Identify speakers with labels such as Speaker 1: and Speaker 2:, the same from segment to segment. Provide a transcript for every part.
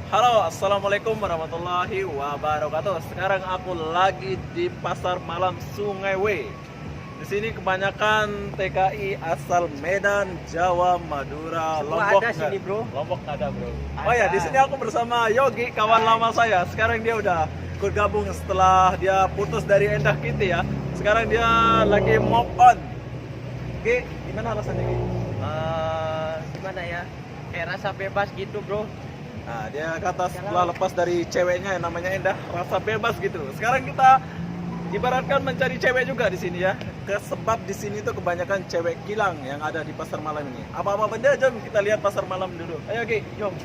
Speaker 1: Halo, assalamualaikum warahmatullahi wabarakatuh. Sekarang aku lagi di pasar malam Sungai W. Di sini kebanyakan TKI asal Medan, Jawa, Madura,
Speaker 2: Semua
Speaker 1: Lombok.
Speaker 2: ada sini, bro.
Speaker 1: Lombok nggak ada, bro.
Speaker 2: Ada.
Speaker 1: Oh ya, di sini aku bersama Yogi, kawan lama saya. Sekarang dia udah ikut gabung setelah dia putus dari Endah Kitty ya. Sekarang dia lagi move on. Oke, gimana rasanya, Ki?
Speaker 2: Gimana ya? Kayak rasa bebas gitu, bro.
Speaker 1: Nah, dia kata setelah lepas dari ceweknya yang namanya Endah, rasa bebas gitu. Sekarang kita ibaratkan mencari cewek juga di sini ya. Sebab di sini tuh kebanyakan cewek kilang yang ada di pasar malam ini. Apa-apa benda, jom kita lihat pasar malam dulu. Ayo, Ki, jom.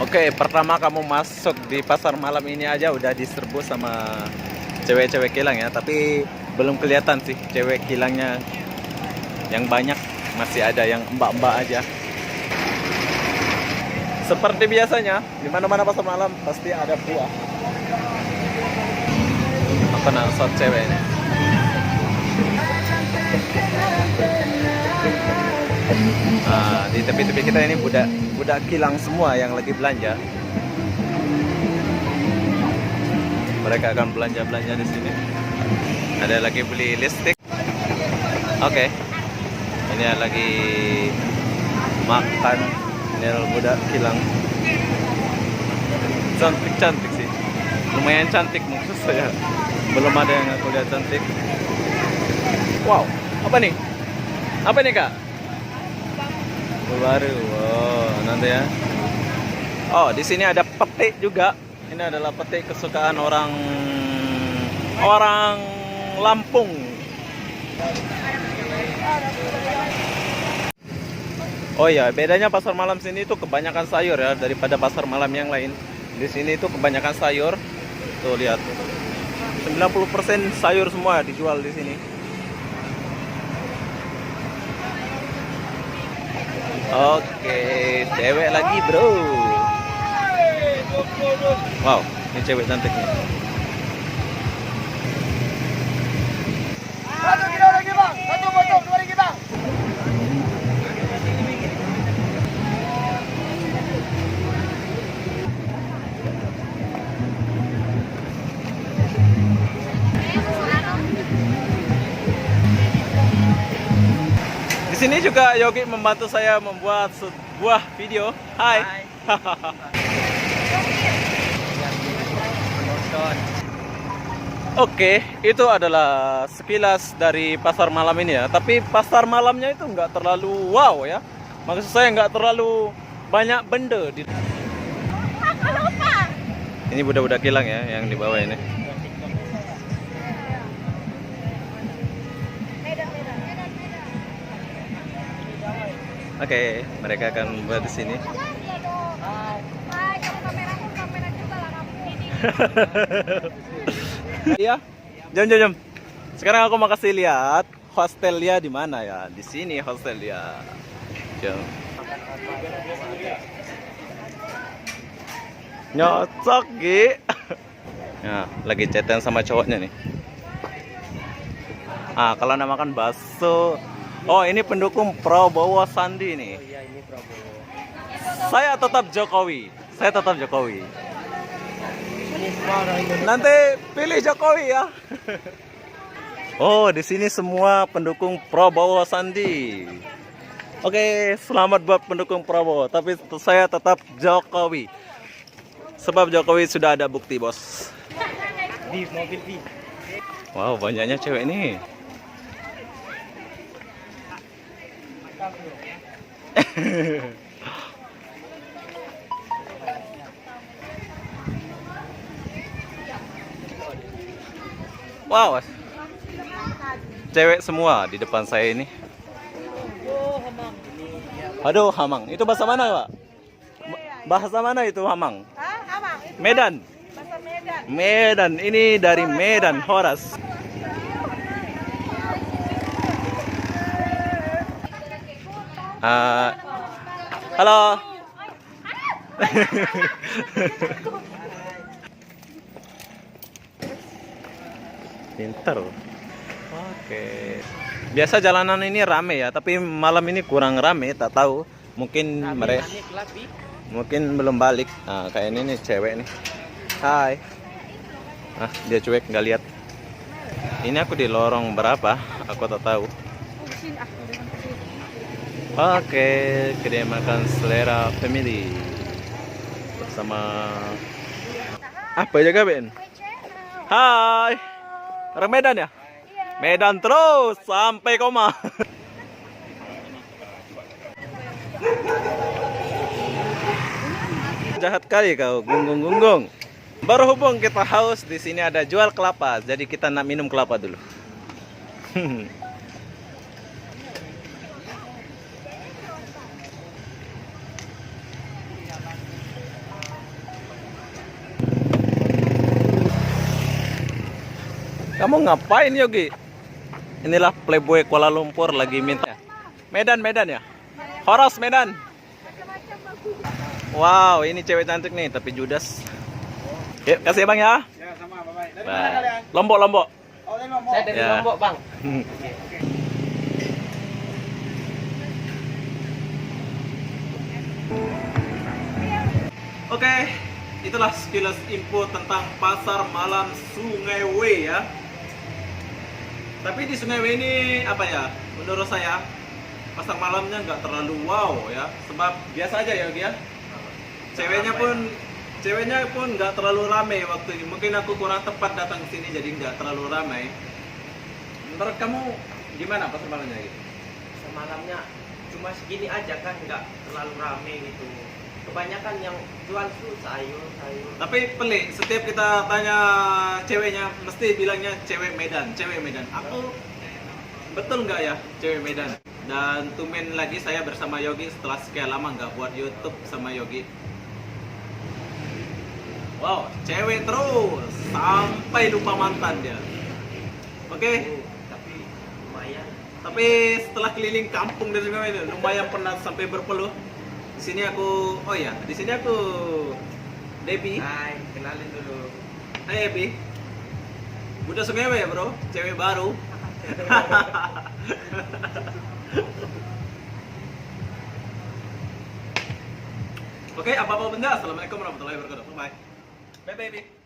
Speaker 1: Oke, pertama kamu masuk di pasar malam ini aja udah diserbu sama cewek-cewek kilang ya. Tapi belum kelihatan sih cewek kilangnya yang banyak. Masih ada yang mbak-mbak aja. Seperti biasanya, di mana-mana pasar malam pasti ada buah. Apa shot cewek ini? Nah, di tepi-tepi kita ini budak kilang semua yang lagi belanja. Mereka akan belanja-belanja di sini. Ada lagi beli listrik. Oke. Ini lagi makan. Ini budak kilang. Cantik-cantik sih. Lumayan cantik maksud saya. Belum ada yang aku lihat cantik. Wow, apa nih? Apa nih, Kak? Baru. Wow, nanti ya. Oh, di sini ada petik juga. Ini adalah petik kesukaan orang Lampung. Oh ya, bedanya pasar malam sini itu kebanyakan sayur ya daripada pasar malam yang lain. Di sini itu kebanyakan sayur. Tuh lihat. 90% sayur semua dijual di sini. Oke, cewek lagi, bro. Wow, ini cewek cantik nih.
Speaker 2: Satu kilo lagi, Bang. Satu potong 2 Bang.
Speaker 1: Di sini juga Yogi membantu saya membuat sebuah video. Hai.
Speaker 2: Penonton.
Speaker 1: Oke, itu adalah sekilas dari pasar malam ini ya. Tapi pasar malamnya itu nggak terlalu wow ya. Maksud saya nggak terlalu banyak benda. Ini budak-budak kilang ya yang di bawah ini. Oke, mereka akan buat di sini.
Speaker 3: Hai, kamu kamera juga lah kamu ini.
Speaker 1: Iya. Jom. Sekarang aku mau kasih lihat hostelnya di mana ya. Di sini hostelnya. Jom. Nyocok, Gi. Nah, lagi chatan sama cowoknya nih. Ah, kalau nak makan bakso. Oh, ini pendukung Prabowo Sandi nih.
Speaker 2: Iya, ini Prabowo.
Speaker 1: Saya tetap Jokowi.
Speaker 2: Ini semua orang Indonesia.
Speaker 1: Nanti pilih Jokowi ya. Oh, di sini semua pendukung Prabowo Sandi. Oke, selamat buat pendukung Prabowo. Tapi saya tetap Jokowi. Sebab Jokowi sudah ada bukti, bos.
Speaker 2: Di mobil di.
Speaker 1: Wow, banyaknya cewek nih. Wow, cewek semua di depan saya ini.
Speaker 2: Oh, hamang.
Speaker 1: Aduh, hamang. Itu bahasa mana, Pak? Bahasa mana itu hamang?
Speaker 3: Hah? Amang, itu
Speaker 1: Medan.
Speaker 3: bahasa Medan.
Speaker 1: Medan. Ini dari Medan, Horas. Halo. Pinter. Oke. Biasa jalanan ini rame ya, tapi malam ini kurang rame, tak tahu. Mungkin mereka
Speaker 2: Rame-rame kelapi.
Speaker 1: mungkin belum balik. Nah, kayak ini nih cewek nih. Hai. Ah, dia cuek nggak lihat. Ini aku di lorong berapa? Aku tak tahu.
Speaker 3: Pusing aku dengan pusing.
Speaker 1: Oke, kedai makan selera family bersama apa jaga Ben? Hai. Orang Medan ya? Medan terus sampai koma. Jahat kali kau, gunggung-gunggung. Baru hubung kita haus, di sini ada jual kelapa, jadi kita nak minum kelapa dulu. Kamu ngapain Yogi? Inilah playboy Kuala Lumpur lagi minta. Medan ya? Horos Medan. Wow, ini cewek cantik nih, tapi judes. Yuk, kasih ya Bang ya.
Speaker 4: Ya, sama, bye-bye. Dari
Speaker 1: Bye.
Speaker 4: mana kalian?
Speaker 1: Lombok.
Speaker 4: Oh, dari Lombok.
Speaker 2: Saya dari
Speaker 1: Ya.
Speaker 2: Lombok, Bang.
Speaker 1: Oke, itulah sekilas info tentang pasar malam Sungai W ya. Tapi di Sungai W ini apa ya? Menurut saya pasar malamnya nggak terlalu wow ya, sebab biasa aja ya Yogi ya. Ceweknya pun nggak terlalu ramai waktu ini. Mungkin aku kurang tepat datang ke sini jadi nggak terlalu ramai. Menurut kamu gimana pasar malamnya gitu?
Speaker 2: Semalamnya cuma segini aja kan, nggak terlalu rame gitu. Kebanyakan yang jual tuh sayur.
Speaker 1: Tapi pelik, setiap kita tanya ceweknya mesti bilangnya cewek Medan. Aku betul nggak ya cewek Medan? Dan tumben lagi saya bersama Yogi setelah sekian lama nggak buat YouTube sama Yogi. Wow, cewek terus sampai lupa mantan dia. Oke,
Speaker 2: Tapi lumayan.
Speaker 1: tapi setelah keliling kampung dari Sungai ini lumayan pernah sampai berpeluh. Di sini aku, di sini aku Debbie.
Speaker 2: Hai, kenalin dulu.
Speaker 1: Hai Debbie. Udah Sungai ya bro, cewek baru. Oke, apa-apa benda. Assalamualaikum warahmatullahi wabarakatuh. Bye. Bye baby.